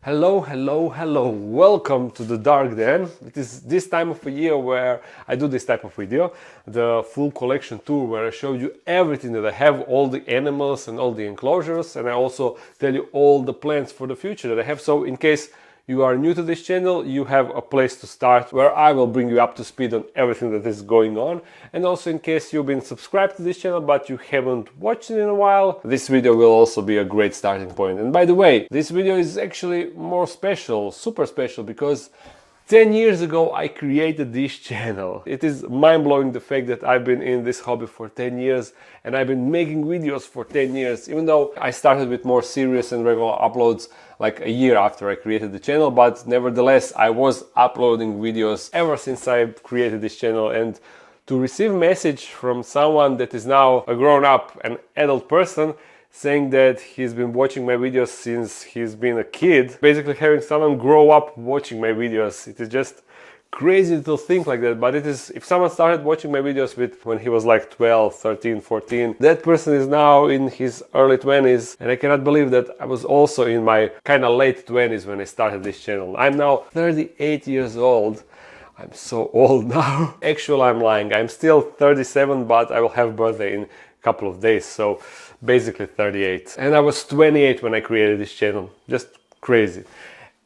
Hello, welcome to the dark den. It is this time of the year where I do this type of video, the full collection tour, where I show you everything that I have, all the animals and all the enclosures, and I also tell you all the plans for the future that I have. So in case you are new to this channel, you have a place to start where I will bring you up to speed on everything that is going on. And also in case you've been subscribed to this channel but you haven't watched it in a while, this video will also be a great starting point. And by the way, this video is actually more special, super special, because 10 years ago I created this channel. It is mind-blowing the fact that I've been in this hobby for 10 years and I've been making videos for 10 years, even though I started with more serious and regular uploads like a year after I created the channel, but nevertheless I was uploading videos ever since I created this channel. And to receive a message from someone that is now a grown-up and adult person saying that he's been watching my videos since he's been a kid, basically having someone grow up watching my videos, it is just crazy to think like that. But it is, if someone started watching my videos when he was like 12, 13, 14, that person is now in his early 20s, and I cannot believe that I was also in my kind of late 20s when I started this channel. I'm now 38 years old. I'm so old now. Actually, I'm lying. I'm still 37, but I will have a birthday in a couple of days, so basically 38. And I was 28 when I created this channel. Just crazy.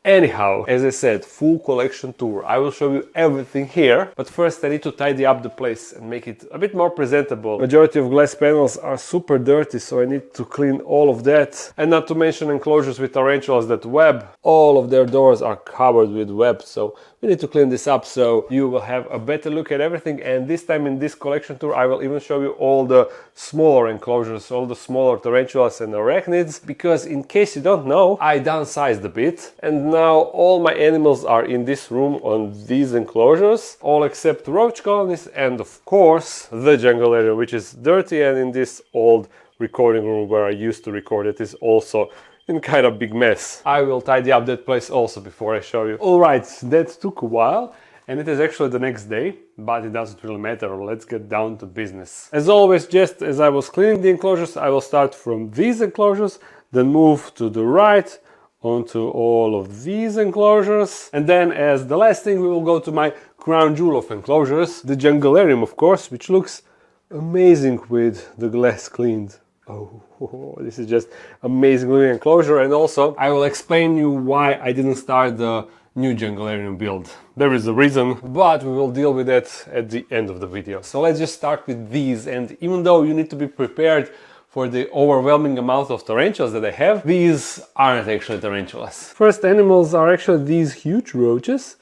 Anyhow, as I said, full collection tour. I will show you everything here, but first I need to tidy up the place and make it a bit more presentable. Majority of glass panels are super dirty, so I need to clean all of that. And not to mention enclosures with tarantulas that web. All of their doors are covered with web, so we need to clean this up so you will have a better look at everything. And this time in this collection tour I will even show you all the smaller enclosures, all the smaller tarantulas and arachnids, because in case you don't know, I downsized a bit and now all my animals are in this room on these enclosures, all except roach colonies and of course the Junglearium, which is dirty, and in this old recording room where I used to record it is also in kind of big mess. I will tidy up that place also before I show you. Alright, that took a while and it is actually the next day, but it doesn't really matter. Let's get down to business. As always, just as I was cleaning the enclosures, I will start from these enclosures, then move to the right onto all of these enclosures, and then as the last thing we will go to my crown jewel of enclosures, the Junglearium, of course, which looks amazing with the glass cleaned. Oh, this is just amazing looking enclosure. And also I will explain you why I didn't start the new Junglearium build. There is a reason, but we will deal with that at the end of the video. So let's just start with these, and even though you need to be prepared for the overwhelming amount of tarantulas that I have, these aren't actually tarantulas. First animals are actually these huge roaches.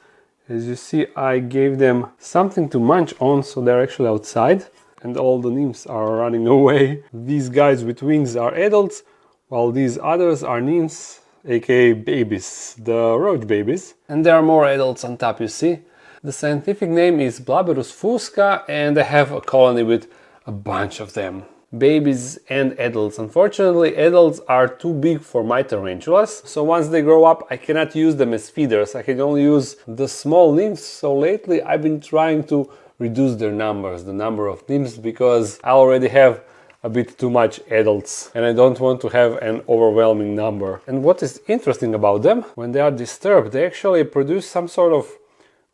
As you see, I gave them something to munch on, so they're actually outside. And all the nymphs are running away. These guys with wings are adults, while these others are nymphs, aka babies, the roach babies. And there are more adults on top, you see. The scientific name is Blabberus fusca, and I have a colony with a bunch of them. Babies and adults. Unfortunately, adults are too big for my tarantulas, so once they grow up I cannot use them as feeders. I can only use the small nymphs, so lately I've been trying to reduce their numbers, the number of nymphs, because I already have a bit too much adults and I don't want to have an overwhelming number. And what is interesting about them, when they are disturbed, they actually produce some sort of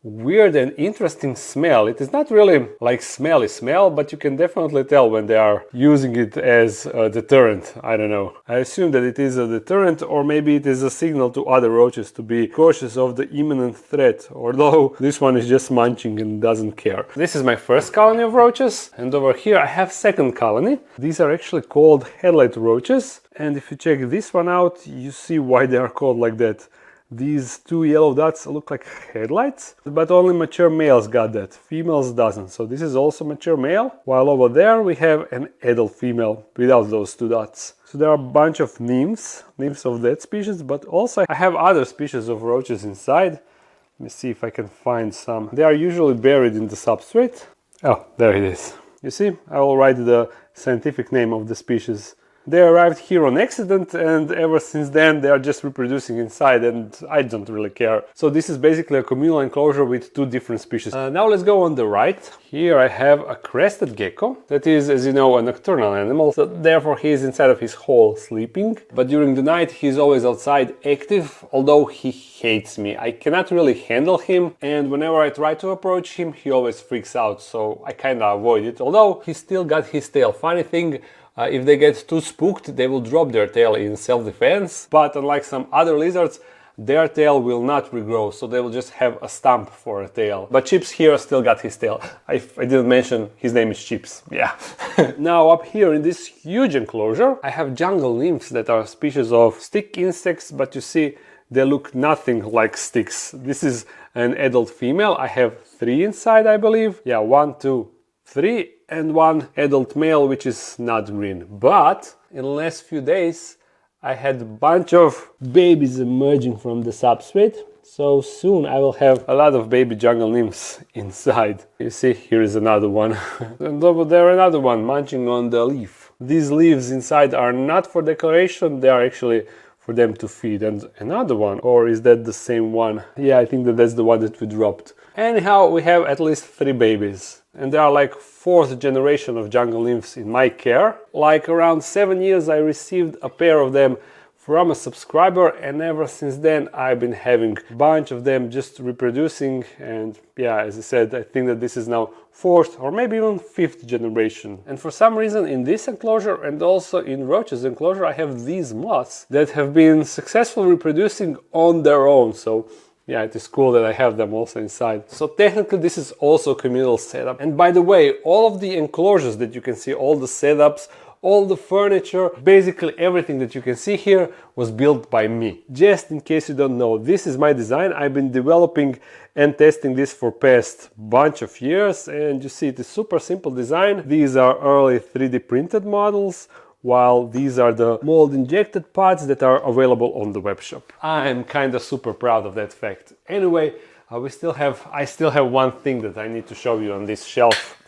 weird and interesting smell. It is not really like smelly smell, but you can definitely tell when they are using it as a deterrent. I don't know. I assume that it is a deterrent, or maybe it is a signal to other roaches to be cautious of the imminent threat, although this one is just munching and doesn't care. This is my first colony of roaches, and over here I have second colony. These are actually called headlight roaches, and if you check this one out, you see why they are called like that. These two yellow dots look like headlights, but only mature males got that, females doesn't. So this is also mature male, while over there we have an adult female without those two dots. So there are a bunch of nymphs of that species, but also I have other species of roaches inside. Let me see if I can find some. They are usually buried in the substrate. Oh, there it is. You see, I will write the scientific name of the species They arrived here on accident, and ever since then they are just reproducing inside, and I don't really care. So this is basically a communal enclosure with two different species. Now let's go on the right. Here I have a crested gecko that is, as you know, a nocturnal animal, so therefore he is inside of his hole sleeping. But during the night he's always outside active, although he hates me. I cannot really handle him, and whenever I try to approach him he always freaks out, so I kinda avoid it, although he still got his tail. Funny thing, if they get too spooked, they will drop their tail in self-defense, but unlike some other lizards, their tail will not regrow, so they will just have a stump for a tail. But Chips here still got his tail. I didn't mention his name is Chips, yeah. Now up here in this huge enclosure, I have jungle nymphs that are species of stick insects, but you see, they look nothing like sticks. This is an adult female. I have 3 inside, I believe. Yeah, 1, 2, 3, and 1 adult male, which is not green. But in the last few days, I had a bunch of babies emerging from the substrate, so soon I will have a lot of baby jungle nymphs inside. You see, here is another one. And over there another one munching on the leaf. These leaves inside are not for decoration, they are actually for them to feed. And another one, or is that the same one? Yeah, I think that's the one that we dropped. Anyhow, we have at least 3 babies. And they are like 4th generation of jungle nymphs in my care. Like around 7 years I received a pair of them from a subscriber, and ever since then I've been having a bunch of them just reproducing. And yeah, as I said, I think that this is now 4th or maybe even 5th generation. And for some reason in this enclosure and also in Roach's enclosure I have these moths that have been successfully reproducing on their own. So yeah, it is cool that I have them also inside. So technically this is also a communal setup. And by the way, all of the enclosures that you can see, all the setups, all the furniture, basically everything that you can see here was built by me. Just in case you don't know, this is my design. I've been developing and testing this for past bunch of years, and you see it is super simple design. These are early 3D printed models, while these are the mold injected parts that are available on the web shop. I'm kinda super proud of that fact. Anyway, I still have one thing that I need to show you on this shelf.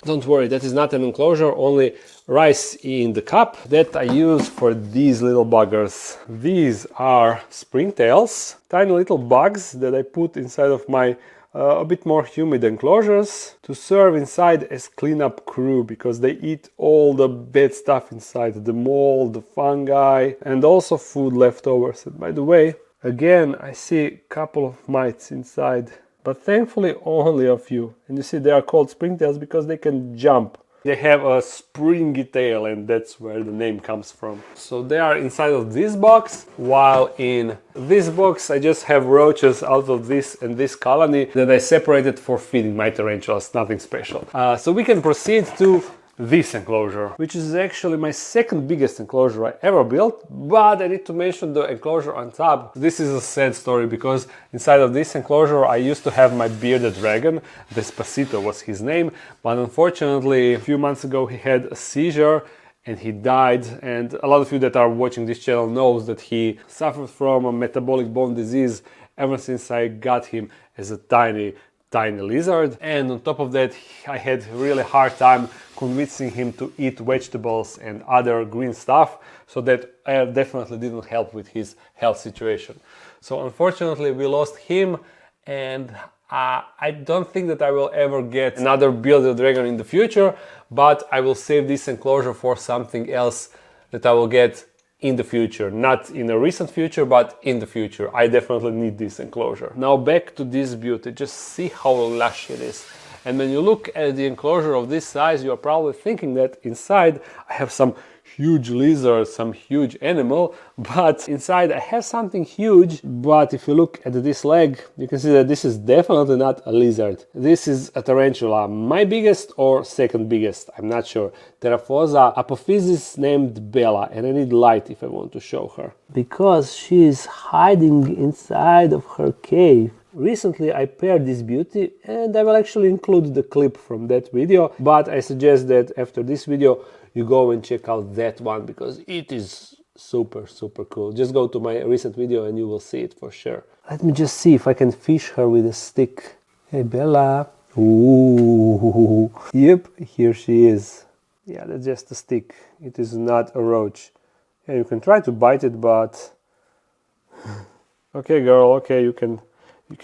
Don't worry, that is not an enclosure, only rice in the cup that I use for these little buggers. These are springtails, tiny little bugs that I put inside of my a bit more humid enclosures to serve inside as cleanup crew, because they eat all the bad stuff inside, the mold, the fungi, and also food leftovers. And by the way, again, I see a couple of mites inside, but thankfully only a few. And you see, they are called springtails because they can jump. They have a springy tail, and that's where the name comes from. So they are inside of this box, while in this box I just have roaches out of this and this colony that I separated for feeding my tarantulas, nothing special. So we can proceed to this enclosure, which is actually my 2nd biggest enclosure I ever built, but I need to mention the enclosure on top. This is a sad story, because inside of this enclosure I used to have my bearded dragon. Despacito was his name, but unfortunately a few months ago he had a seizure and he died. And a lot of you that are watching this channel knows that he suffered from a metabolic bone disease ever since I got him as a tiny lizard. And on top of that, I had a really hard time convincing him to eat vegetables and other green stuff, so that definitely didn't help with his health situation. So unfortunately we lost him, and I don't think that I will ever get another bearded dragon in the future, but I will save this enclosure for something else that I will get in the future. Not in a recent future, but in the future. I definitely need this enclosure. Now back to this beauty. Just see how lush it is. And when you look at the enclosure of this size, you are probably thinking that inside I have some huge lizard, some huge animal, but inside I have something huge. But if you look at this leg, you can see that this is definitely not a lizard. This is a tarantula, my biggest or 2nd biggest, I'm not sure. Teraphosa apophysis named Bella, and I need light if I want to show her, because she is hiding inside of her cave. Recently I paired this beauty, and I will actually include the clip from that video, but I suggest that after this video you go and check out that one, because it is super cool. Just go to my recent video and you will see it for sure. Let me just see if I can fish her with a stick. Hey Bella. Ooh. Yep, here she is. Yeah, that's just a stick. It is not a roach. Yeah, you can try to bite it, but okay, girl. Okay, you can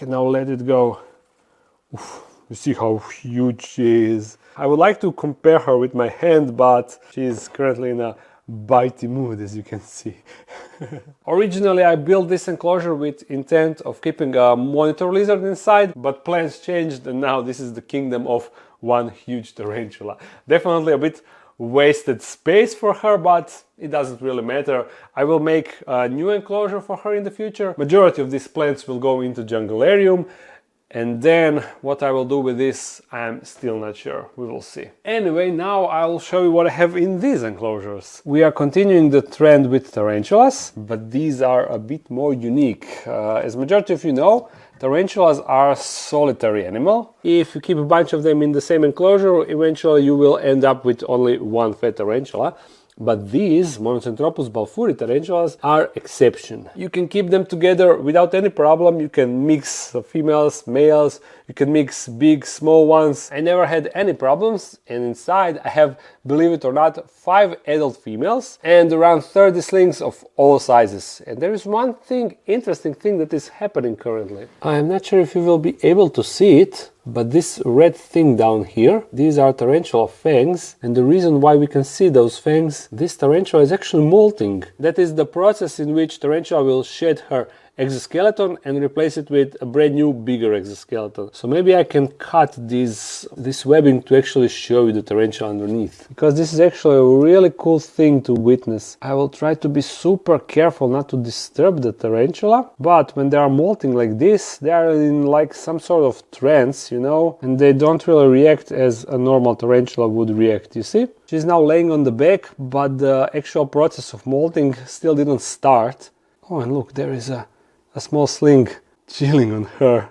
now let it go. Oof, you see how huge she is. I would like to compare her with my hand, but she is currently in a bitey mood, as you can see. Originally, I built this enclosure with intent of keeping a monitor lizard inside, but plans changed and now this is the kingdom of one huge tarantula. Definitely a bit wasted space for her, but it doesn't really matter. I will make a new enclosure for her in the future. Majority of these plants will go into Junglearium. And then what I will do with this, I'm still not sure. We will see. Anyway, now I'll show you what I have in these enclosures. We are continuing the trend with tarantulas, but these are a bit more unique. As majority of you know, tarantulas are solitary animal. If you keep a bunch of them in the same enclosure, eventually you will end up with only one fat tarantula. But these Monocentropus balfouri tarantulas are exception. You can keep them together without any problem. You can mix females, males, you can mix big, small ones. I never had any problems, and inside I have, believe it or not, 5 adult females and around 30 slings of all sizes. And there is one thing, interesting thing that is happening currently. I am not sure if you will be able to see it, but this red thing down here, these are tarantula fangs, and the reason why we can see those fangs, this tarantula is actually molting. That is the process in which tarantula will shed her exoskeleton and replace it with a brand new bigger exoskeleton. So maybe I can cut this webbing to actually show you the tarantula underneath, because this is actually a really cool thing to witness. I will try to be super careful not to disturb the tarantula, but when they are molting like this, they are in like some sort of trance, you know, and they don't really react as a normal tarantula would react, you see? She's now laying on the back, but the actual process of molting still didn't start. Oh, and look, there is a small sling chilling on her.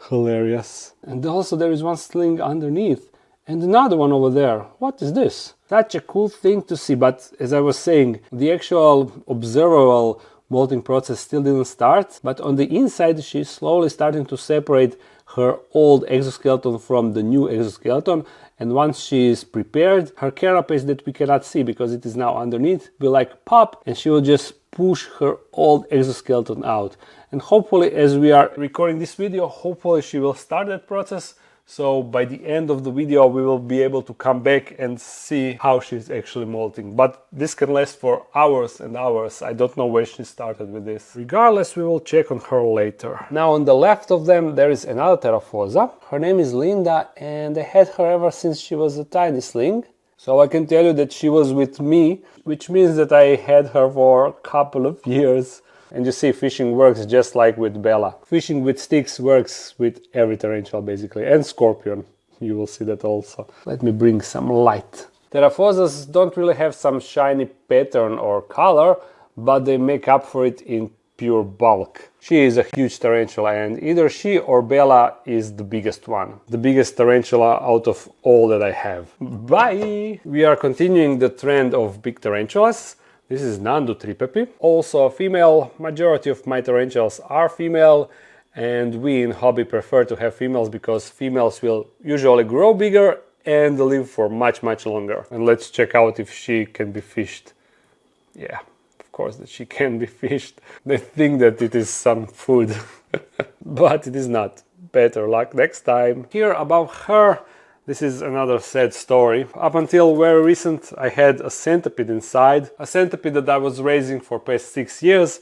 Hilarious. And also there is one sling underneath and another one over there. What is this? Such a cool thing to see, but as I was saying, the actual observable molting process still didn't start, but on the inside she's slowly starting to separate her old exoskeleton from the new exoskeleton, and once she is prepared, her carapace that we cannot see because it is now underneath will like pop, and she will just push her old exoskeleton out. And hopefully, as we are recording this video, hopefully she will start that process. So by the end of the video, we will be able to come back and see how she's actually molting. But this can last for hours and hours. I don't know where she started with this. Regardless, we will check on her later. Now on the left of them, there is another Terraphosa. Her name is Linda, and I had her ever since she was a tiny sling. So I can tell you that she was with me, which means that I had her for a couple of years. And you see, fishing works just like with Bella. Fishing with sticks works with every tarantula basically, and scorpion. You will see that also. Let me bring some light. Terraphosas don't really have some shiny pattern or color, but they make up for it in pure bulk. She is a huge tarantula, and either she or Bella is the biggest one. The biggest tarantula out of all that I have. Bye! We are continuing the trend of big tarantulas. This is Nandu tripepi, also a female. Majority of my tarantulas are female, and we in hobby prefer to have females because females will usually grow bigger and live for much longer. And let's check out if she can be fished. Yeah, of course that she can be fished. They think that it is some food, but it is not. Better luck next time. Here above her, this is another sad story. Up until very recent, I had a centipede inside. A centipede that I was raising for past 6 years,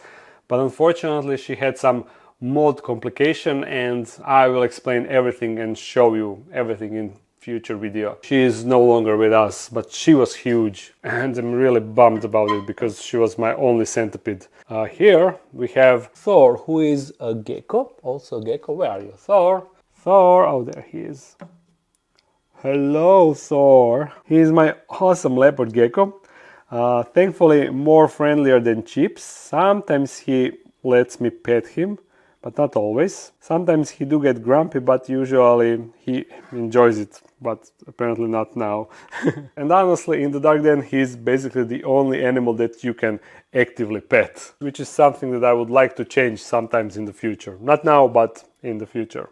but unfortunately she had some mold complication, and I will explain everything and show you everything in future video. She is no longer with us, but she was huge, and I'm really bummed about it because she was my only centipede. Here we have Thor, who is a gecko, also a gecko. Where are you, Thor? Thor, oh there he is. Hello, Thor. He is my awesome leopard gecko. Thankfully more friendlier than Chips. Sometimes he lets me pet him, but not always. Sometimes he do get grumpy, but usually he enjoys it, but apparently not now. And honestly, in the dark den, he's basically the only animal that you can actively pet, which is something that I would like to change sometimes in the future. Not now, but in the future.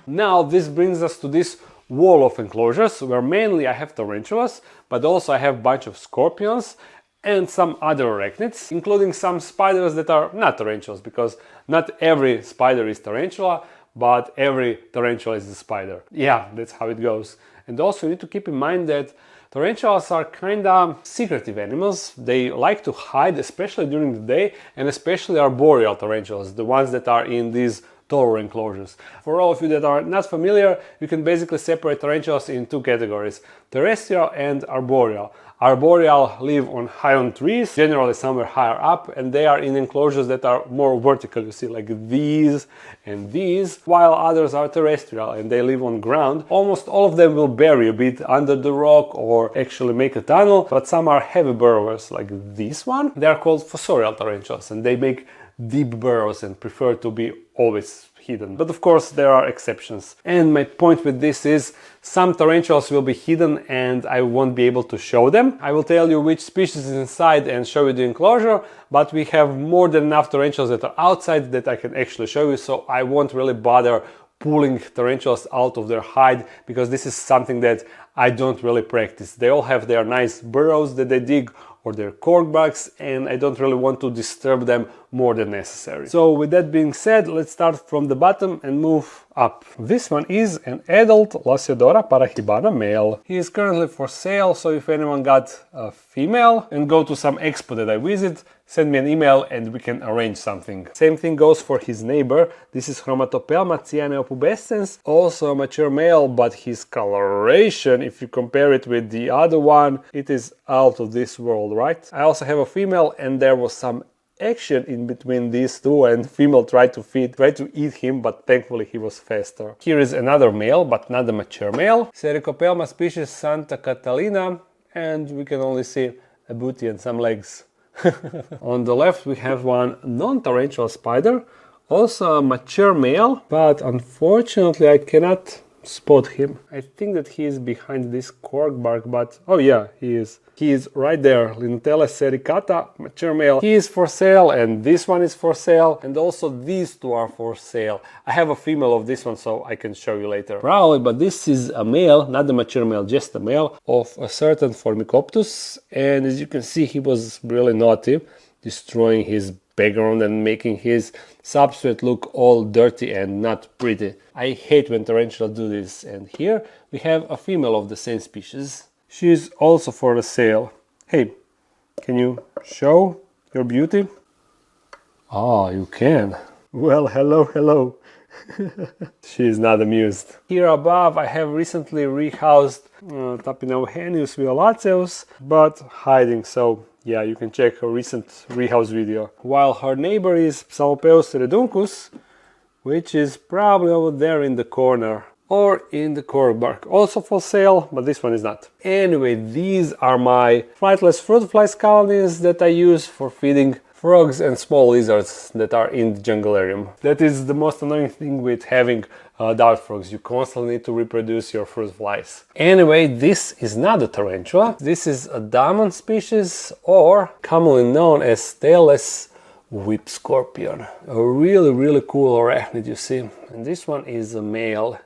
Now this brings us to this wall of enclosures where mainly I have tarantulas, but also I have a bunch of scorpions and some other arachnids, including some spiders that are not tarantulas, because not every spider is tarantula, but every tarantula is a spider. Yeah, that's how it goes. And also you need to keep in mind that tarantulas are kinda secretive animals. They like to hide, especially during the day, and especially arboreal tarantulas, the ones that are in these taller enclosures. For all of you that are not familiar, you can basically separate tarantulas in two categories: terrestrial and arboreal. Arboreal live high on trees, generally somewhere higher up, and they are in enclosures that are more vertical, you see, like these and these, while others are terrestrial and they live on ground. Almost all of them will bury a bit under the rock or actually make a tunnel, but some are heavy burrowers, like this one. They are called fossorial tarantulas, and they make deep burrows and prefer to be always hidden. But of course there are exceptions. And my point with this is some tarantulas will be hidden and I won't be able to show them. I will tell you which species is inside and show you the enclosure, but we have more than enough tarantulas that are outside that I can actually show you, so I won't really bother pulling tarantulas out of their hide, because this is something that I don't really practice. They all have their nice burrows that they dig or their cork bugs, and I don't really want to disturb them more than necessary. So with that being said, let's start from the bottom and move up. This one is an adult Lasiodora parahibana male. He is currently for sale, so if anyone got a female and go to some expo that I visit, send me an email and we can arrange something. Same thing goes for his neighbor. This is Chromatopelma cyaneopubescens, also a mature male, but his coloration, if you compare it with the other one, it is out of this world, right? I also have a female, and there was some action in between these two, and female tried to eat him, but thankfully he was faster. Here is another male, but not a mature male. Sericopelma species Santa Catalina, and we can only see a booty and some legs. On the left we have one non-tarantula spider, also a mature male, but unfortunately I cannot spot him. I think that he is behind this cork bark, but oh yeah, he is. He is right there, Linotella sericata, mature male. He is for sale, and this one is for sale, and also these two are for sale. I have a female of this one, so I can show you later. Probably, but this is a male, not the mature male, just a male of a certain Formicoptus, and as you can see, he was really naughty, destroying his background and making his substrate look all dirty and not pretty. I hate when tarantulas do this. And here we have a female of the same species. She is also for the sale. Hey, can you show your beauty? Oh, you can. Well, hello. She is not amused. Here above I have recently rehoused Tapinauhenius violaceus, but hiding, so yeah, you can check her recent rehouse video. While her neighbor is Psalmopeus reduncus, which is probably over there in the corner or in the cork bark. Also for sale, but this one is not. Anyway, these are my flightless fruit flies colonies that I use for feeding frogs and small lizards that are in the Junglearium. That is the most annoying thing with having dart frogs. You constantly need to reproduce your fruit flies. Anyway, this is not a tarantula. This is a diamond species, or commonly known as tailless whip scorpion. A really cool arachnid, you see. And this one is a male.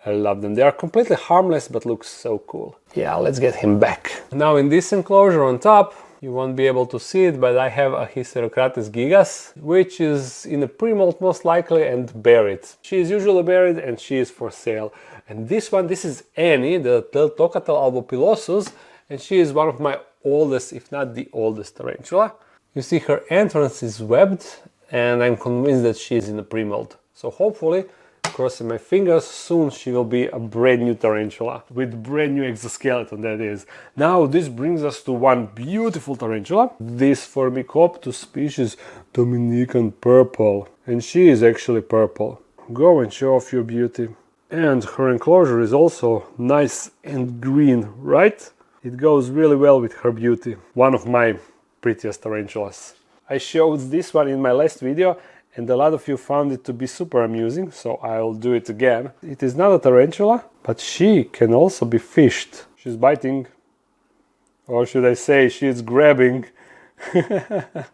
I love them. They are completely harmless, but look so cool. Yeah, let's get him back. Now in this enclosure on top, you won't be able to see it, but I have a Hysterocrates gigas, which is in a pre-molt most likely and buried. She is usually buried and she is for sale. And this one, this is Annie, the Tocatal albopilosus, and she is one of my oldest, if not the oldest tarantula. You see her entrance is webbed, and I'm convinced that she is in a pre-molt. So hopefully, crossing my fingers, soon she will be a brand new tarantula with brand new exoskeleton, that is. Now this brings us to one beautiful tarantula, this Formicoptus species Dominican purple, and she is actually purple. Go and show off your beauty. And her enclosure is also nice and green, right? It goes really well with her beauty. One of my prettiest tarantulas. I showed this one in my last video, and a lot of you found it to be super amusing, so I'll do it again. It is not a tarantula, but she can also be fished. She's biting, or should I say she's grabbing.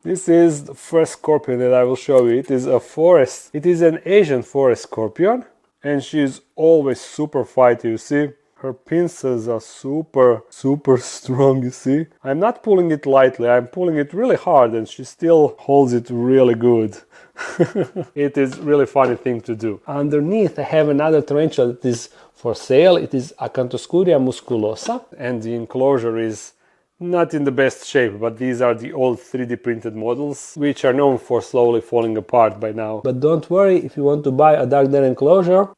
This is the first scorpion that I will show you. It is a forest. It is an Asian forest scorpion, And she's always super fighty, you see? Her pincers are super strong, you see? I'm not pulling it lightly, I'm pulling it really hard and she still holds it really good. It is really funny thing to do. Underneath I have another tarantula that is for sale. It is Acanthoscuria musculosa and the enclosure is not in the best shape, but these are the old 3D printed models, which are known for slowly falling apart by now. But don't worry, if you want to buy a dark den enclosure,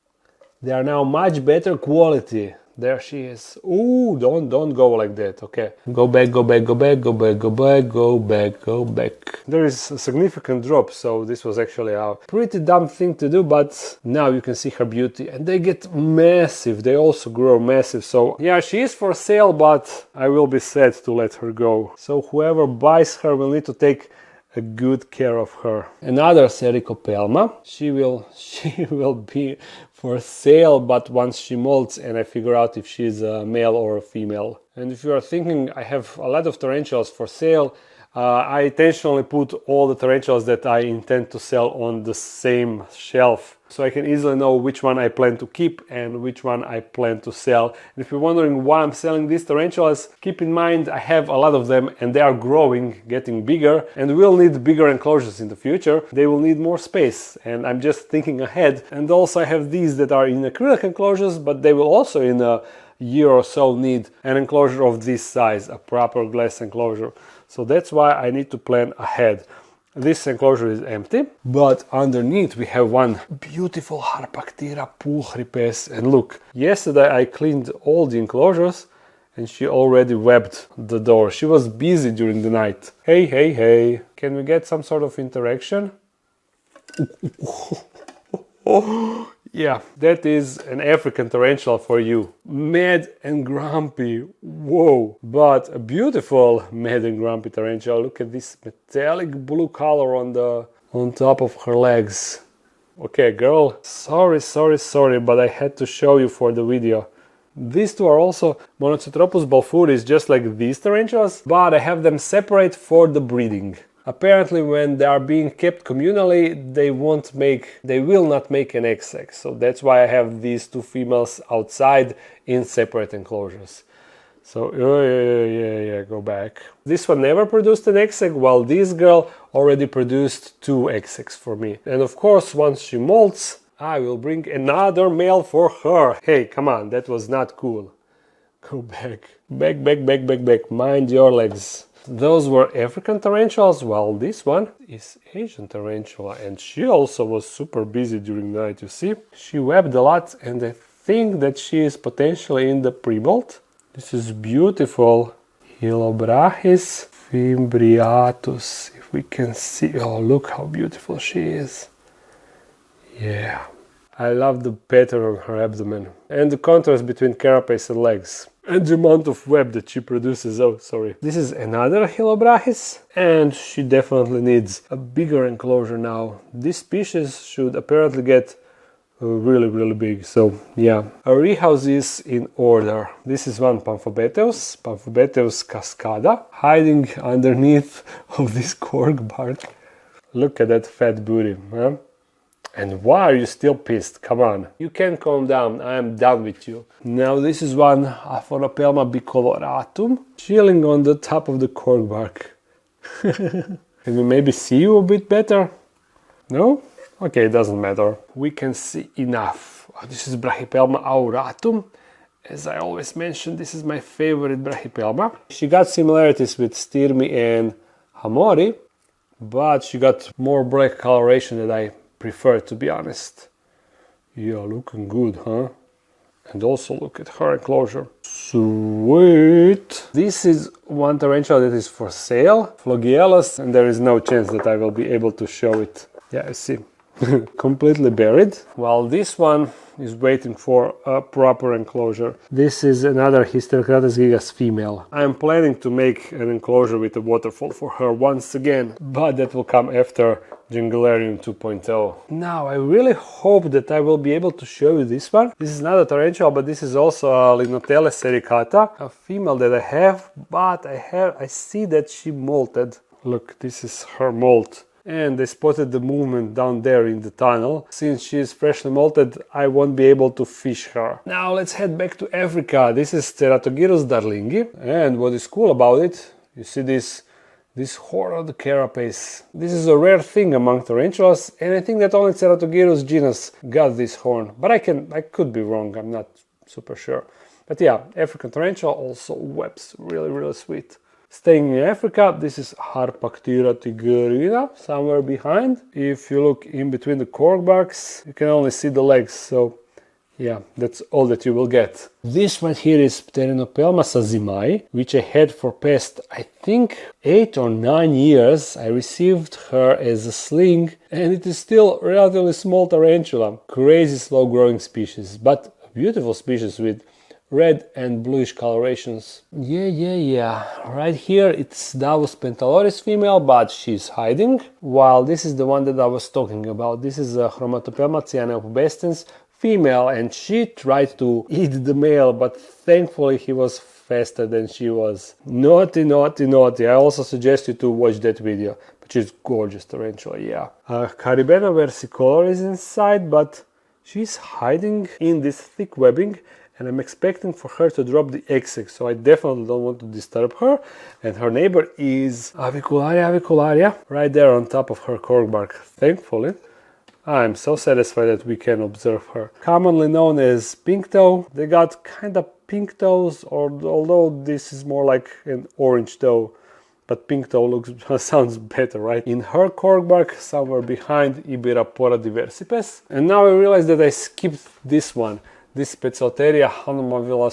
they are now much better quality. There she is. Ooh, don't go like that, okay. Go back, go back, go back, go back, go back, go back, go back. There is a significant drop, so this was actually a pretty dumb thing to do, but now you can see her beauty. And they get massive, they also grow massive, so yeah, she is for sale, but I will be sad to let her go. So whoever buys her will need to take a good care of her. Another Sericopelma, she will be for sale, but once she molts and I figure out if she's a male or a female. And if you are thinking I have a lot of tarantulas for sale, I intentionally put all the tarantulas that I intend to sell on the same shelf, so I can easily know which one I plan to keep and which one I plan to sell. And if you're wondering why I'm selling these tarantulas, keep in mind I have a lot of them and they are growing, getting bigger, and will need bigger enclosures in the future. They will need more space and I'm just thinking ahead. And also I have these that are in acrylic enclosures, but they will also in a year or so need an enclosure of this size, a proper glass enclosure. So that's why I need to plan ahead. This enclosure is empty, but underneath we have one beautiful Harpactira pulchripes. And look, yesterday I cleaned all the enclosures and she already webbed the door. She was busy during the night. Hey, hey, hey, can we get some sort of interaction? Yeah, that is an African tarantula for you. Mad and grumpy, whoa. But a beautiful mad and grumpy tarantula. Look at this metallic blue color on top of her legs. Okay, girl, sorry, but I had to show you for the video. These two are also Monocetropus balfuris, just like these tarantulas, but I have them separate for the breeding. Apparently, when they are being kept communally, they will not make an egg-sac. So that's why I have these two females outside in separate enclosures. So yeah, go back. This one never produced an egg-sac, while this girl already produced 2 egg-sacs for me. And of course, once she molts, I will bring another male for her. Hey, come on, that was not cool. Go back. Back. Mind your legs. Those were African tarantulas, while this one is Asian tarantula, and she also was super busy during the night, you see? She webbed a lot, and I think that she is potentially in the pre-molt. This is beautiful Hylobrachys fimbriatus, if we can see. Oh, look how beautiful she is. Yeah, I love the pattern on her abdomen and the contrast between carapace and legs. And the amount of web that she produces, oh sorry. This is another Hylobrachys, and she definitely needs a bigger enclosure now. This species should apparently get really big, so yeah. A rehouse is in order. This is one Pamphobeteus cascada, hiding underneath of this cork bark. Look at that fat booty, huh? And why are you still pissed? Come on. You can calm down. I am done with you. Now this is one Aphoropelma bicoloratum, chilling on the top of the cork bark. Can we maybe see you a bit better? No? Okay, it doesn't matter. We can see enough. This is Brachypelma auratum. As I always mention, this is my favorite Brachypelma. She got similarities with Stirmi and Hamori, but she got more black coloration that I prefer, to be honest. Yeah, looking good, huh? And also look at her enclosure. Sweet! This is one tarantula that is for sale, Phlogiellus, and there is no chance that I will be able to show it. Yeah, I see. Completely buried. While this one is waiting for a proper enclosure. This is another Hysterocrates gigas female. I am planning to make an enclosure with a waterfall for her once again, but that will come after Junglearium 2.0. Now I really hope that I will be able to show you this one. This is not a tarantula, but this is also a Linotella sericata, a female that I have, but I see that she molted. Look, this is her molt. and they spotted the movement down there in the tunnel. Since she is freshly molted, I won't be able to fish her. Now let's head back to Africa. This is Ceratogyrus darlingi, and what is cool about it, you see this horned carapace. This is a rare thing among tarantulas, and I think that only Ceratogyrus genus got this horn, but I could be wrong, I'm not super sure. But yeah, African tarantula also webs, really sweet. Staying in Africa, this is Harpactira tigerina, somewhere behind. If you look in between the cork barks, you can only see the legs, so yeah, that's all that you will get. This one here is Pterinopelma sazimai, which I had for past, I think, 8 or 9 years. I received her as a sling, and it is still a relatively small tarantula. Crazy slow growing species, but a beautiful species with red and bluish colorations. Yeah. Right here it's Davus pentaloris female, but she's hiding. While this is the one that I was talking about. This is a Chromatopelma cyaneopubescens female, and she tried to eat the male, but thankfully he was faster than she was. Naughty. I also suggest you to watch that video. But she's gorgeous tarantula, yeah. Caribena versicolor is inside, but she's hiding in this thick webbing, and I'm expecting for her to drop the eggs, so I definitely don't want to disturb her. And her neighbor is avicularia, right there on top of her cork bark. Thankfully, I'm so satisfied that we can observe her. Commonly known as pink toe. They got kind of pink toes, although this is more like an orange toe. But pink toe sounds better, right? In her cork bark, somewhere behind Ibirapora diversipes. And now I realize that I skipped this one. This Pezzoteria Hanumavilla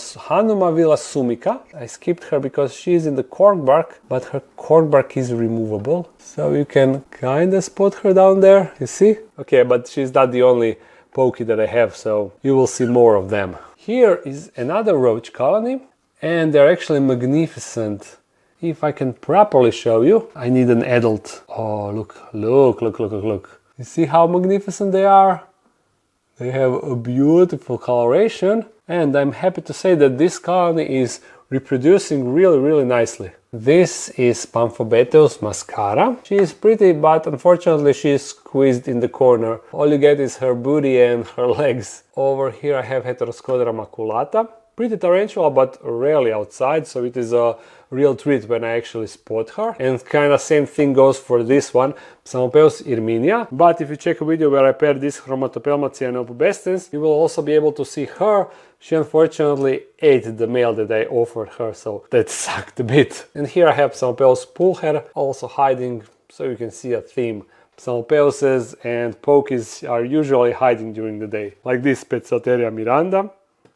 sumica. I skipped her because she's in the cork bark, but her cork bark is removable. So you can kinda spot her down there, you see? Okay, but she's not the only pokey that I have, so you will see more of them. Here is another roach colony, and they're actually magnificent. If I can properly show you, I need an adult. Oh, look. You see how magnificent they are? They have a beautiful coloration, and I'm happy to say that this colony is reproducing really nicely. This is Pamphobeteus mascara. She is pretty, but unfortunately she is squeezed in the corner. All you get is her booty and her legs. Over here I have Heteroscodera maculata. Pretty tarantula, but rarely outside, so it is a real treat when I actually spot her. And kind of same thing goes for this one, Psammopeus irminia. But if you check a video where I paired this Chromatopelma cyaneopubescens, you will also be able to see her. She unfortunately ate the male that I offered her, so that sucked a bit. And here I have Psammopeus pulcher, also hiding, so you can see a theme. Psammopeuses and pokies are usually hiding during the day, like this Pezzoteria miranda.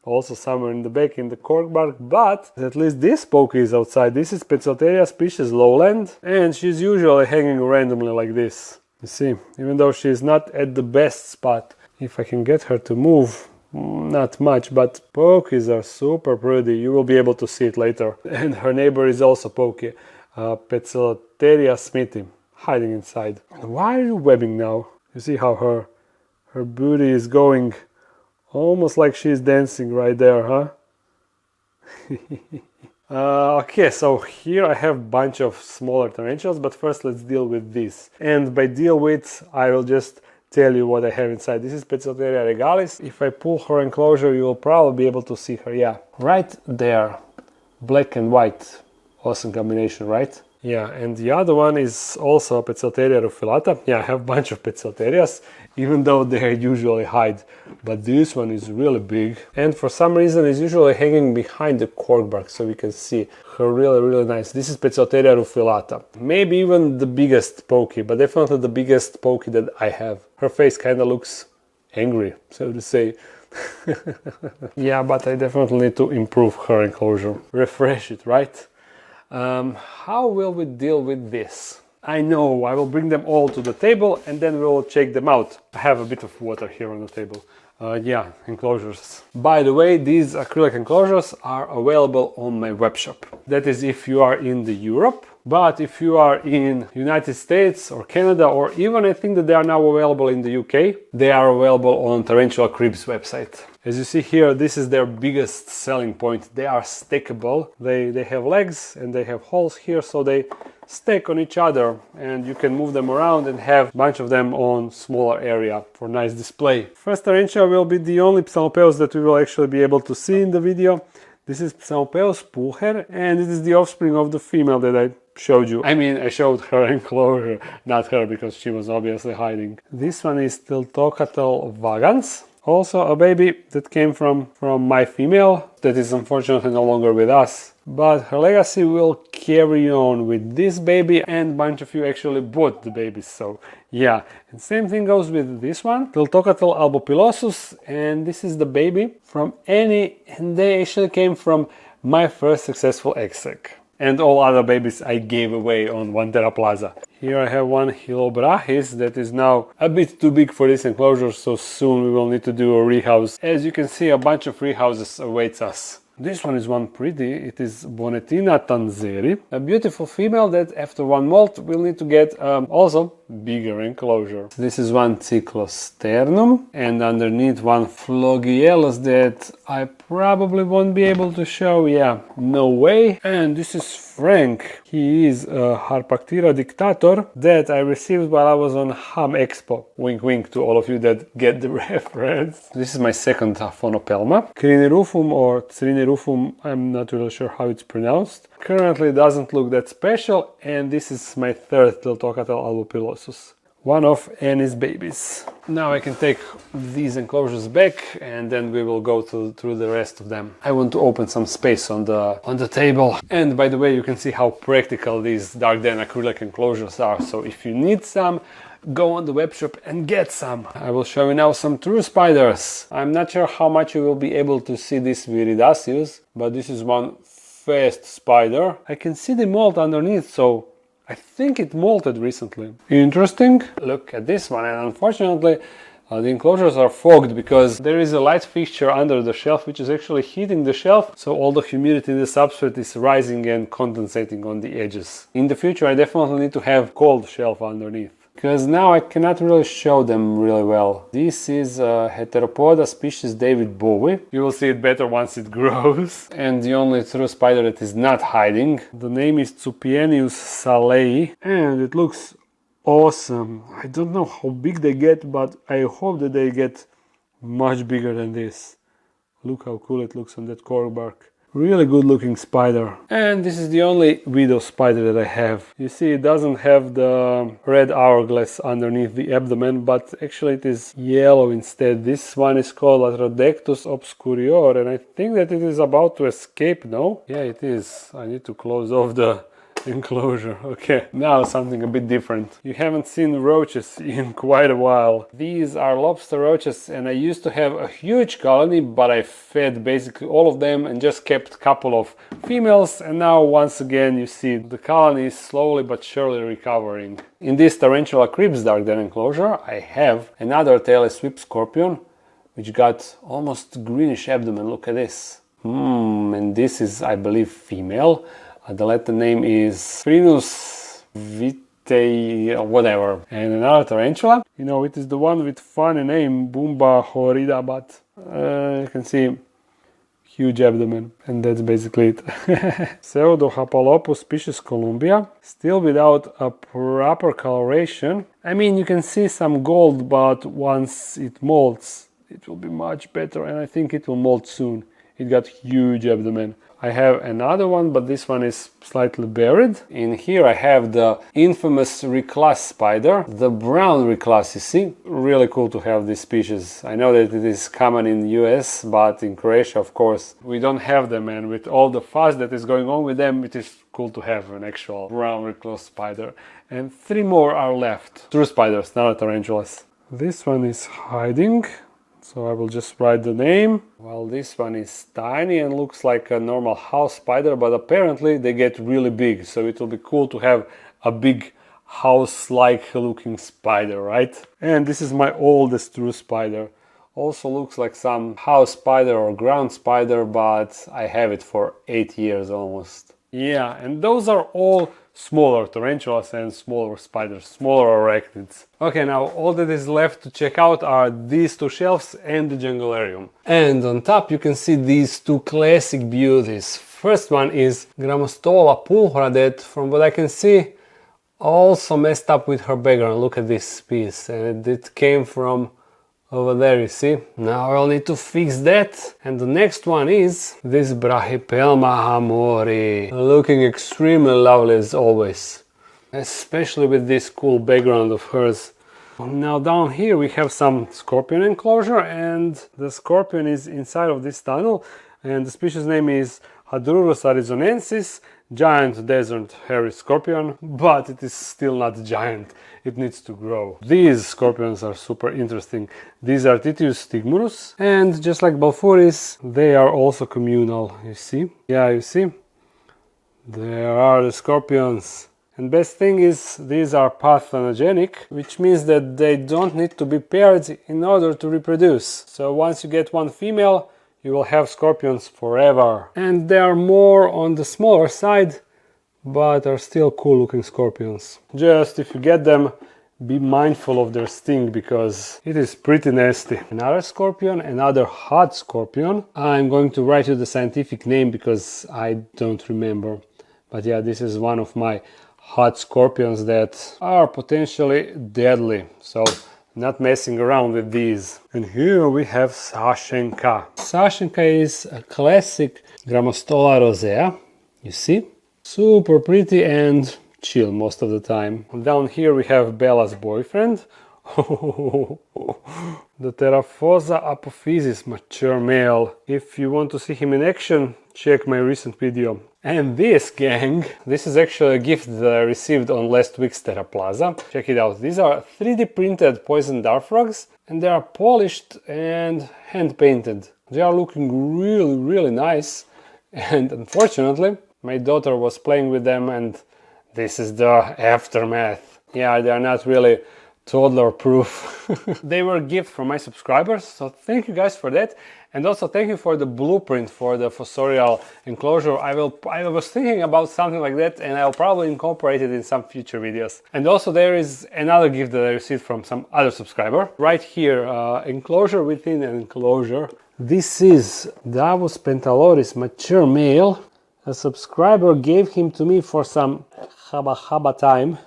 Also somewhere in the back in the cork bark, but at least this pokey is outside. This is Pezzoteria species lowland, and she's usually hanging randomly like this. You see, even though she's not at the best spot. If I can get her to move, not much, but pokies are super pretty. You will be able to see it later. And her neighbor is also pokey, Pezzoteria smithi, hiding inside. Why are you webbing now? You see how her booty is going almost like she's dancing right there, huh? Okay, so here I have a bunch of smaller tarantulas, but first let's deal with this. And by deal with, I will just tell you what I have inside. This is Pezzoteria regalis. If I pull her enclosure, you will probably be able to see her, yeah. Right there, black and white. Awesome combination, right? Yeah, and the other one is also Pezzoteria rufilata. Yeah, I have a bunch of Pezzoterias, even though they usually hide. But this one is really big. And for some reason it's usually hanging behind the cork bark, so we can see her really nice. This is Pezzoteria rufilata. Maybe even the biggest pokey, but definitely the biggest pokey that I have. Her face kind of looks angry, so to say. Yeah, but I definitely need to improve her enclosure. Refresh it, right? How will we deal with this? I know, I will bring them all to the table and then we will check them out. I have a bit of water here on the table. Yeah, enclosures. By the way, these acrylic enclosures are available on my webshop. That is if you are in Europe But if you are in United States or Canada, or even I think that they are now available in the UK, they are available on Tarantula Cribs website. As you see here, this is their biggest selling point. They are stackable. They have legs and they have holes here, so they stack on each other and you can move them around and have a bunch of them on smaller area for nice display. First tarantula will be the only Psalmopeus that we will actually be able to see in the video. This is Psalmopeus pulcher, and it is the offspring of the female that I showed you. I mean, I showed her enclosure, not her, because she was obviously hiding. This one is Tiltocatl vagans. Also a baby that came from my female that is unfortunately no longer with us. But her legacy will carry on with this baby, and a bunch of you actually bought the babies, so yeah. And same thing goes with this one, Tiltocatl albopilosus, and this is the baby from Annie, and they actually came from my first successful egg sac. And all other babies I gave away on One Terra Plaza. Here I have one Hylobrachis that is now a bit too big for this enclosure, so soon we will need to do a rehouse. As you can see, a bunch of rehouses awaits us. This one is one pretty, it is Bonetina tanzeri, a beautiful female that after one molt will need to get also bigger enclosure. This is one Cyclosternum, and underneath one Phlogielos that I probably won't be able to show, yeah, no way. And this is Frank, he is a Harpactira dictator that I received while I was on Ham Expo. Wink wink to all of you that get the reference. This is my second Phonopelma, Crinerufum or Crinerufum, I'm not really sure how it's pronounced. Currently doesn't look that special, and this is my third Tiltocatl albopilosus, one of Annie's babies. Now I can take these enclosures back, and then we will go through the rest of them. I want to open some space on the table. And by the way, you can see how practical these dark den acrylic enclosures are. So if you need some, go on the web shop and get some. I will show you now some true spiders. I'm not sure how much you will be able to see this Viridaceus, but this is one fast spider. I can see the mold underneath, so I think it molted recently. Interesting. Look at this one, and unfortunately the enclosures are fogged because there is a light fixture under the shelf which is actually heating the shelf, so all the humidity in the substrate is rising and condensating on the edges. In the future I definitely need to have cold shelf underneath, because now I cannot really show them really well. This is a Heteropoda species David Bowie. You will see it better once it grows. And the only true spider that is not hiding. The name is Tsupienius salei, and it looks awesome. I don't know how big they get, but I hope that they get much bigger than this. Look how cool it looks on that cork bark. Really good looking spider. And this is the only widow spider that I have. You see, it doesn't have the red hourglass underneath the abdomen, but actually it is yellow instead. This one is called Atrodectus obscurior, and I think that it is about to escape, no? Yeah, it is. I need to close off the enclosure. Okay, now something a bit different. You haven't seen roaches in quite a while. These are lobster roaches, and I used to have a huge colony, but I fed basically all of them and just kept a couple of females, and now once again you see the colony is slowly but surely recovering. In this Tarantula Cribs dark den enclosure I have another tailless sweep scorpion which got almost greenish abdomen. Look at this. And this is, I believe, female. The Latin name is Phryneus vitae or whatever. And another tarantula. You know, it is the one with funny name, Bumba horrida, but you can see huge abdomen. And that's basically it. Pseudohapalopus species Columbia. Still without a proper coloration. I mean, you can see some gold, but once it molts, it will be much better. And I think it will molt soon. It got huge abdomen. I have another one, but this one is slightly buried. In here I have the infamous reclass spider, the brown reclass, you see. Really cool to have this species. I know that it is common in the US, but in Croatia, of course, we don't have them, and with all the fuss that is going on with them, it is cool to have an actual brown reclass spider. And 3 more are left. True spiders, not tarantulas. This one is hiding. So I will just write the name. Well, this one is tiny and looks like a normal house spider, but apparently they get really big. So it will be cool to have a big house-like looking spider, right? And this is my oldest true spider. Also looks like some house spider or ground spider, but I have it for 8 years almost. Yeah, and those are all smaller tarantulas and smaller spiders, smaller arachnids. Okay, now all that is left to check out are these two shelves and the Junglearium. And on top you can see these two classic beauties. First one is Grammostola pulchra that, from what I can see, also messed up with her background. Look at this piece, and it came from over there, you see. Now I'll need to fix that. And the next one is this Brachypelma hamori, looking extremely lovely as always, especially with this cool background of hers. Now down here we have some scorpion enclosure, and the scorpion is inside of this tunnel, and the species name is Hadrurus arizonensis, giant desert hairy scorpion, but it is still not giant, it needs to grow. These scorpions are super interesting. These are Titius stigmurus, and just like Balfuris, they are also communal, you see? Yeah, you see? There are the scorpions. And best thing is, these are parthenogenic, which means that they don't need to be paired in order to reproduce. So once you get one female, you will have scorpions forever. And they are more on the smaller side, but are still cool looking scorpions. Just if you get them, be mindful of their sting, because it is pretty nasty. Another scorpion, another hot scorpion. I'm going to write you the scientific name because I don't remember. But yeah, this is one of my hot scorpions that are potentially deadly. So not messing around with these. And here we have Sashenka. Sashenka is a classic Grammostola rosea, you see? Super pretty and chill most of the time. Down here we have Bella's boyfriend. The Teraphosa apophysis mature male. If you want to see him in action, check my recent video. And this gang, this is actually a gift that I received on last week's Terra Plaza. Check it out. These are 3D printed poison dart frogs, and they are polished and hand painted. They are looking really nice, and unfortunately my daughter was playing with them and this is the aftermath. Yeah, they are not really toddler proof. They were a gift from my subscribers, so thank you guys for that. And also thank you for the blueprint for the fossorial enclosure. I was thinking about something like that, and I'll probably incorporate it in some future videos. And also there is another gift that I received from some other subscriber. Right here, enclosure within an enclosure. This is Davus pentaloris mature male. A subscriber gave him to me for some haba time.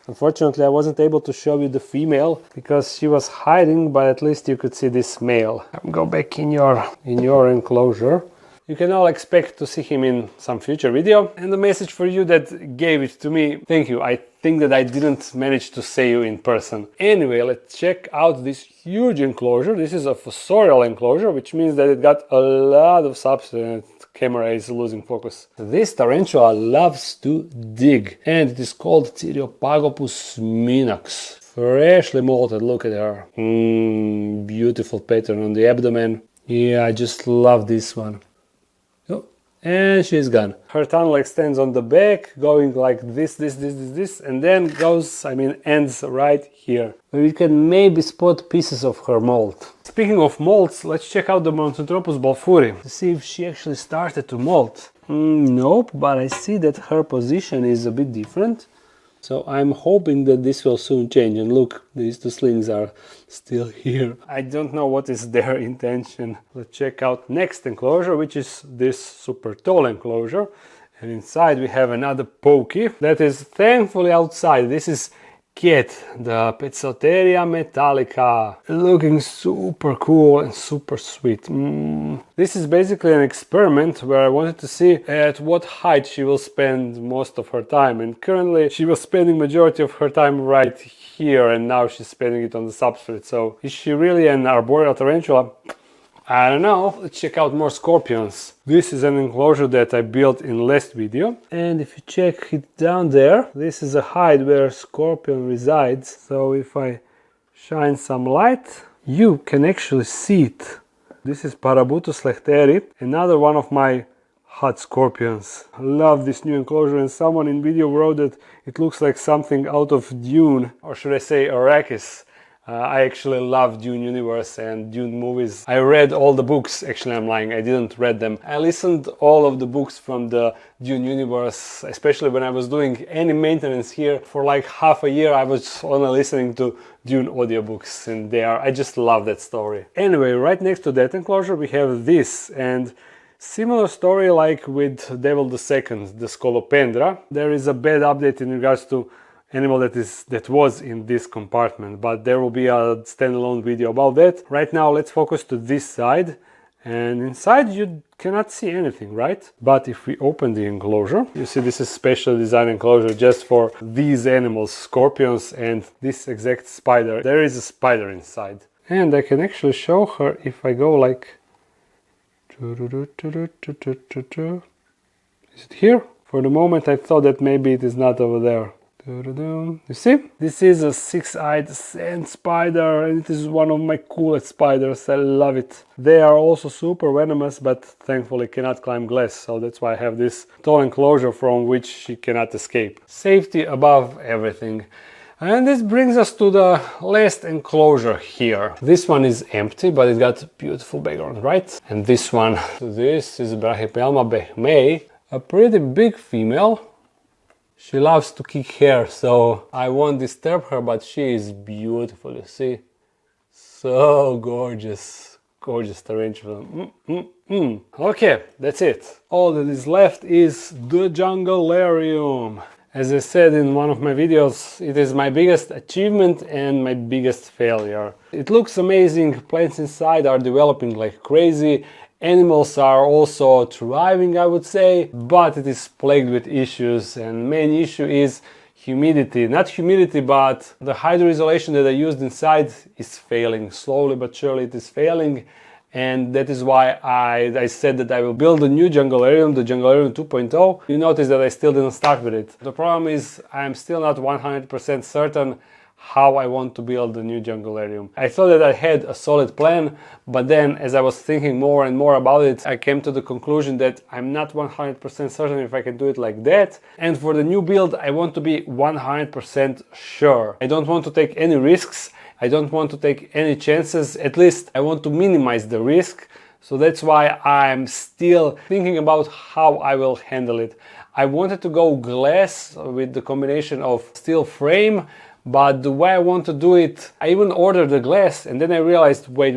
Unfortunately, I wasn't able to show you the female because she was hiding, but at least you could see this male. Go back in your enclosure. You can all expect to see him in some future video. And the message for you that gave it to me, thank you. I think that I didn't manage to say you in person. Anyway, let's check out this huge enclosure. This is a fossorial enclosure, which means that it got a lot of substance. Camera is losing focus. This tarantula loves to dig, and it is called Cyriopagopus minax. Freshly molted, look at her. Beautiful pattern on the abdomen. Yeah, I just love this one. Oh, and she's gone. Her tunnel extends on the back, going like this, and then goes, ends right here. We can maybe spot pieces of her mold. Speaking of molds, let's check out the Montanthropus balfouri to see if she actually started to molt. Nope, but I see that her position is a bit different. So I'm hoping that this will soon change. And look, these two slings are still here. I don't know what is their intention. Let's check out next enclosure, which is this super tall enclosure. And inside we have another pokey that is thankfully outside. This is Cat, the Petsoteria metallica, looking super cool and super sweet. This is basically an experiment where I wanted to see at what height she will spend most of her time, and currently she was spending majority of her time right here, and now she's spending it on the substrate. So is she really an arboreal tarantula? I don't know. Let's check out more scorpions. This is an enclosure that I built in last video, and if you check it down there, this is a hide where scorpion resides. So if I shine some light, you can actually see it. This is Parabutus lechteri, another one of my hot scorpions. I love this new enclosure, and someone in video wrote that it looks like something out of Dune, or should I say Arrakis. I actually love Dune universe and Dune movies. I read all the books. Actually, I'm lying, I didn't read them. I listened all of the books from the Dune universe, especially when I was doing any maintenance here. For like half a year I was only listening to Dune audiobooks, and I just love that story. Anyway, right next to that enclosure we have this, and similar story like with Devil II, the Scolopendra. There is a bad update in regards to animal that was in this compartment, but there will be a standalone video about that. Right now let's focus to this side, and inside you cannot see anything, right? But if we open the enclosure, you see this is special design enclosure just for these animals, scorpions and this exact spider. There is a spider inside, and I can actually show her if I go like, is it here? For the moment I thought that maybe it is not over there. You see? This is a six-eyed sand spider, and it is one of my coolest spiders. I love it. They are also super venomous, but thankfully cannot climb glass, so that's why I have this tall enclosure from which she cannot escape. Safety above everything. And this brings us to the last enclosure here. This one is empty, but it got beautiful background, right? And this one, this is Brachypelma behmei, a pretty big female. She loves to kick hair, so I won't disturb her, but she is beautiful, you see? So gorgeous. Gorgeous tarantula. Okay, that's it. All that is left is the Junglearium. As I said in one of my videos, it is my biggest achievement and my biggest failure. It looks amazing, plants inside are developing like crazy, animals are also thriving, I would say, but it is plagued with issues, and main issue is humidity. Not humidity, but the hydro isolation that I used inside is failing. Slowly but surely it is failing, and that is why I said that I will build a new Junglearium, the Junglearium 2.0. You notice that I still didn't start with it. The problem is I'm still not 100% certain how I want to build the new Junglearium. I thought that I had a solid plan, but then as I was thinking more and more about it, I came to the conclusion that I'm not 100% certain if I can do it like that. And for the new build, I want to be 100% sure. I don't want to take any risks. I don't want to take any chances. At least I want to minimize the risk. So that's why I'm still thinking about how I will handle it. I wanted to go glass with the combination of steel frame, but the way I want to do it, I even ordered the glass, and then I realized, wait,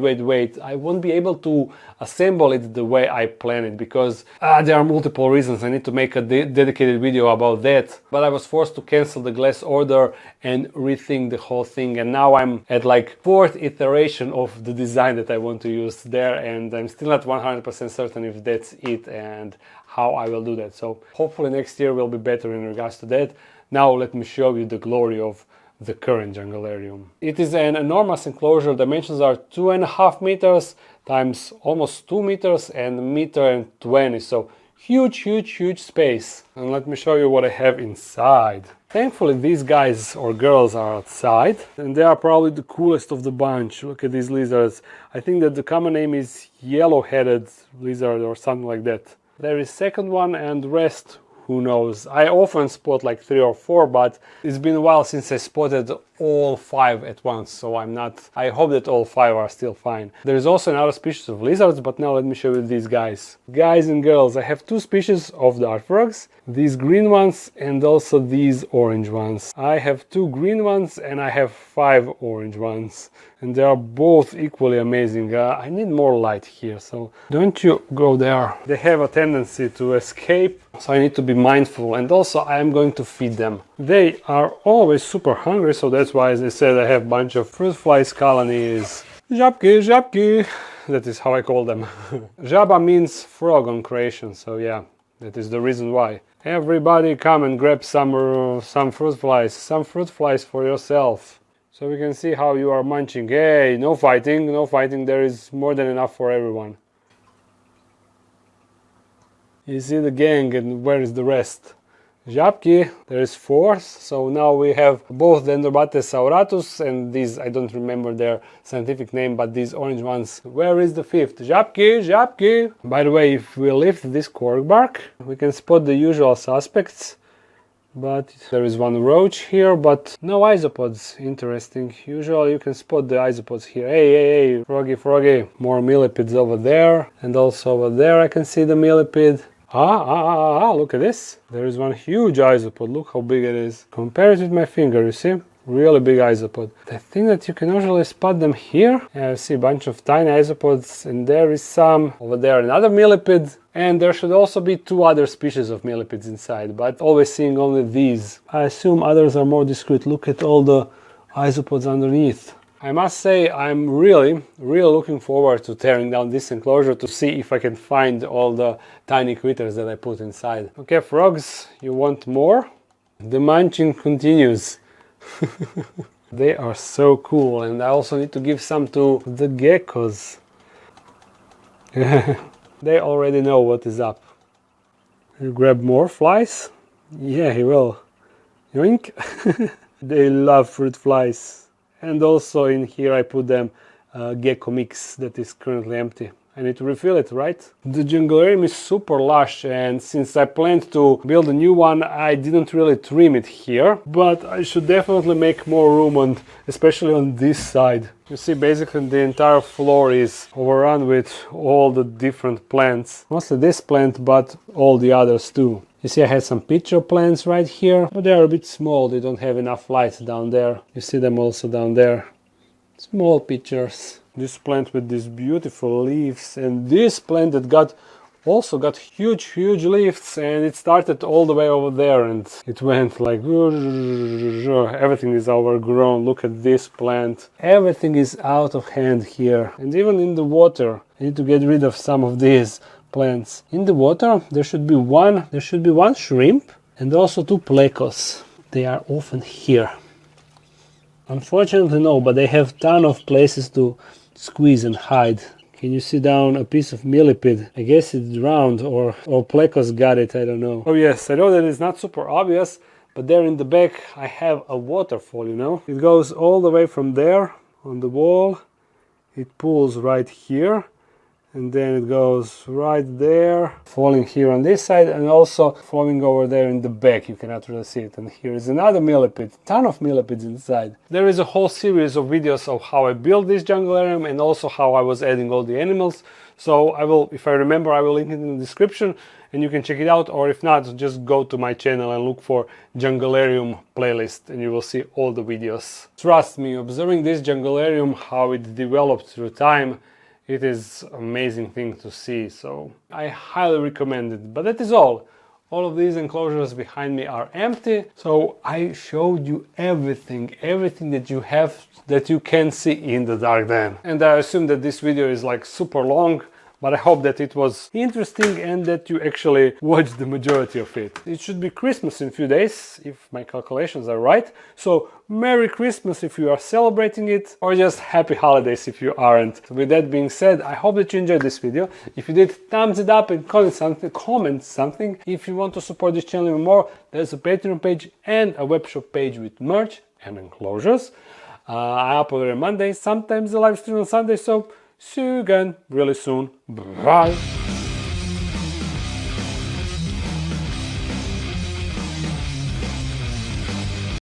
I won't be able to assemble it the way I planned it, because there are multiple reasons. I need to make a dedicated video about that, but I was forced to cancel the glass order and rethink the whole thing, and now I'm at like 4th iteration of the design that I want to use there, and I'm still not 100% certain if that's it and how I will do that. So hopefully next year will be better in regards to that. Now let me show you the glory of the current Junglearium. It is an enormous enclosure. Dimensions are 2.5 meters times almost 2 meters and 1.20 meters. So huge space. And let me show you what I have inside. Thankfully these guys or girls are outside, and they are probably the coolest of the bunch. Look at these lizards. I think that the common name is yellow-headed lizard or something like that. There is second one, and the rest, who knows. I often spot like 3 or 4, but it's been a while since I spotted all 5 at once, so I hope that all 5 are still fine. There is also another species of lizards, but now let me show you these guys. Guys and girls, I have 2 species of the arthropods, these green ones and also these orange ones. I have 2 green ones and I have 5 orange ones, and they are both equally amazing. I need more light here, so don't you go there. They have a tendency to escape, so I need to be mindful, and also I am going to feed them. They are always super hungry, so that's why, as I said, I have a bunch of fruit flies colonies. Żabki, that is how I call them. Żaba means frog on Croatian, so yeah, that is the reason why. Everybody come and grab some fruit flies for yourself, so we can see how you are munching. Hey, no fighting, there is more than enough for everyone. You see the gang, and where is the rest? Żabki, there is 4th, so now we have both Dendrobates auratus and these, I don't remember their scientific name, but these orange ones. Where is the 5th? Żabki! By the way, if we lift this cork bark, we can spot the usual suspects. but there is one roach here, but no isopods. Interesting. Usually you can spot the isopods here. Hey, froggy. More millipedes over there, and also over there I can see the millipede. Look at this. There is one huge isopod. Look how big it is. Compare it with my finger, you see? Really big isopod. I think that you can usually spot them here. I see a bunch of tiny isopods, and there is some. Over there another millipede. And there should also be 2 other species of millipedes inside, but always seeing only these. I assume others are more discreet. Look at all the isopods underneath. I must say I'm really looking forward to tearing down this enclosure to see if I can find all the tiny critters that I put inside. Okay, frogs, you want more? The munching continues. They are so cool, and I also need to give some to the geckos. They already know what is up. You grab more flies? Yeah, he will. Yoink! They love fruit flies. And also in here I put them gecko mix that is currently empty. I need to refill it, right? The Junglearium is super lush, and since I planned to build a new one, I didn't really trim it here, but I should definitely make more room on, especially on this side. You see, basically the entire floor is overrun with all the different plants. Mostly this plant, but all the others too. You see, I had some pitcher plants right here, but they are a bit small. They don't have enough light down there. You see them also down there. Small pitchers. This plant with these beautiful leaves, and this plant that also got huge leaves, and it started all the way over there, and it went like everything is overgrown. Look at this plant. Everything is out of hand here, and even in the water I need to get rid of some of these plants. In the water there should be one shrimp and also 2 plecos. They are often here. Unfortunately no, but they have ton of places to squeeze and hide. Can you see down a piece of millipede? I guess it's drowned, or plecos got it, I don't know. Oh yes, I know that it's not super obvious, but there in the back I have a waterfall, you know. It goes all the way from there on the wall. It pulls right here, and then it goes right there, falling here on this side, and also flowing over there in the back. You cannot really see it. And here is another millipede, ton of millipedes inside. There is a whole series of videos of how I built this Junglearium and also how I was adding all the animals. So I will, if I remember, I will link it in the description and you can check it out, or if not, just go to my channel and look for Junglearium playlist and you will see all the videos. Trust me, observing this Junglearium, how it developed through time, it is an amazing thing to see, so I highly recommend it. But that is all. All of these enclosures behind me are empty, so I showed you everything that you can see in the dark den. And I assume that this video is like super long, but I hope that it was interesting and that you actually watched the majority of it. It should be Christmas in a few days, if my calculations are right. So Merry Christmas if you are celebrating it, or just Happy Holidays if you aren't. With that being said, I hope that you enjoyed this video. If you did, thumbs it up and comment something. If you want to support this channel even more, there's a Patreon page and a webshop page with merch and enclosures. I upload every Monday, sometimes a live stream on Sunday, so see you again really soon. Bye!